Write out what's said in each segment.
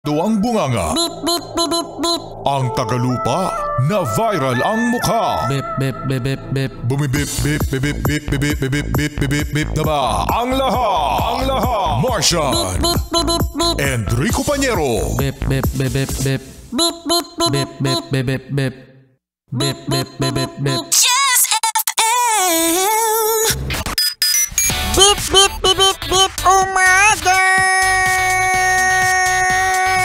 Ang bunganga. Beep, beep, beep, beep, beep. Ang tagalupa na viral ang mukha. Bip, bip, bip, bip, bip. Bumibip, bip, bip, bip, bip, bip, bip, bip, bip, bip, bip na ba? Ang lahat. Martian. Beep, beep, beep, beep. Enrico Pañero. Bip, bip, bip, bip, bip. Beep, beep, beep, Bip, bip, bip, bip, bip. Bip, bip, bip, bip, bip. Just FM. Beep, beep, beep, beep, beep. Umaga!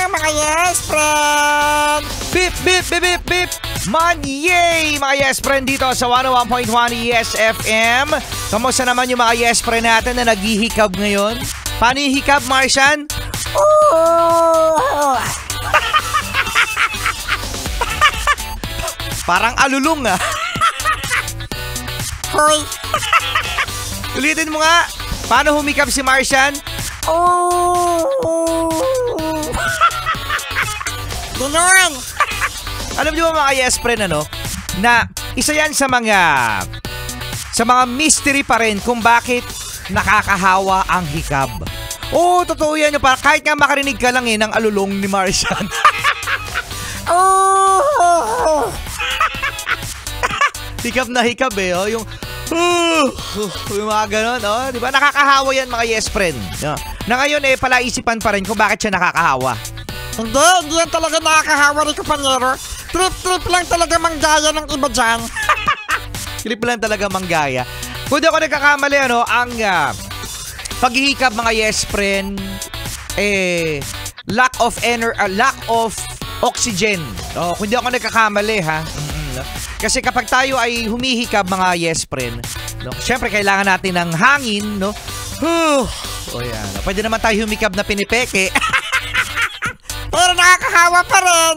Mga yes, friend! Bip, bip, bip, bip, bip. Man, yay! Mga yes friend dito sa 101.1 Yes FM. Kamusta naman yung mga yes friend natin na naghihikab ngayon? Paano yung hikab, Martian? Oh! Parang alulong ah. Hoy! Ulitin mo nga. Paano humikab si Martian? Oh! Ganon! Alam niyo ba mga yes friend na isa yan sa mga mystery pa rin kung bakit nakakahawa ang hikab. Oo, totoo yan. Kahit nga makarinig ka lang ng alulong ni Martian. Oh! Hikab na hikab yung mga ganon, di ba? Nakakahawa yan mga yes friend. Na ngayon palaisipan pa rin kung bakit siya nakakahawa. Hindi yan talaga nakakahawa ni Pañero. Trip lang talaga manggaya ng iba dyan. Trip lang talaga manggaya. Kung di ako nagkakamali, ang paghihikab mga yes friend, lack of oxygen. Kung di ako nagkakamali, ha? Kasi kapag tayo ay humihikab mga yes friend, syempre kailangan natin ng hangin, yan. Pwede naman tayo humikab na pinipeke. Pero nakakahawa pa rin.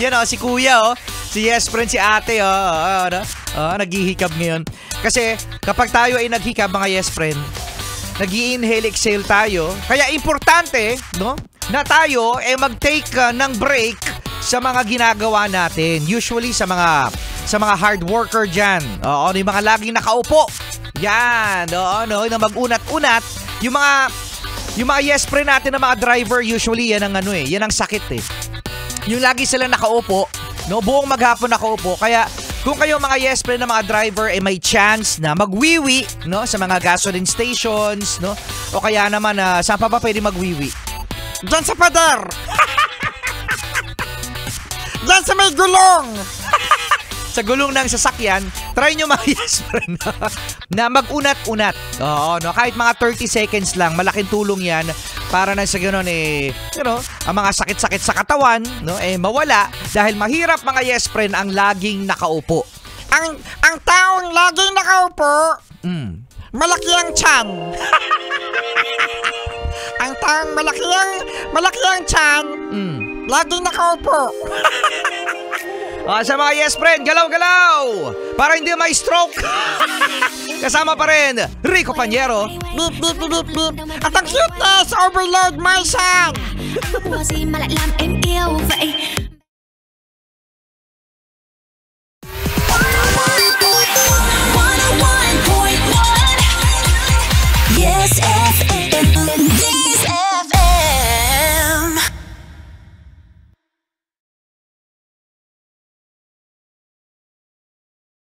Yan si kuya si yes friend, si ate naghihikab ngayon. Kasi kapag tayo ay naghikab mga yes friend, nag-i-inhale, exhale tayo. Kaya importante na tayo mag-take ng break sa mga ginagawa natin. Usually sa mga hard worker dyan. Yung mga laging nakaupo. Yan, na mag-unat-unat. Yung mga yes friend natin na mga driver, usually yan ang yan ang sakit Yung lagi sila nakaupo, buong maghapon nakaupo. Kaya kung kayo mga yes friend na mga driver may chance na magwiwi sa mga gasoline stations, o kaya naman saan pa ba pwede magwiwi? Diyan sa pader. Diyan sa may gulong. Sa gulong ng sasakyan, try nyo mga yes friend na mag-unat-unat. Kahit mga 30 seconds lang, malaking tulong yan para na sa gano'n ang mga sakit-sakit sa katawan mawala dahil mahirap mga yes friend ang laging nakaupo. Ang taong laging nakaupo, malaki ang tiyan. Ang taong malaki ang tiyan, laging nakaupo. Sa mga yes friend, galaw-galaw para hindi may stroke. Kasama pa rin Rico Pañero. Beep, beep, beep, beep. At ang cuteness, overload, Martian.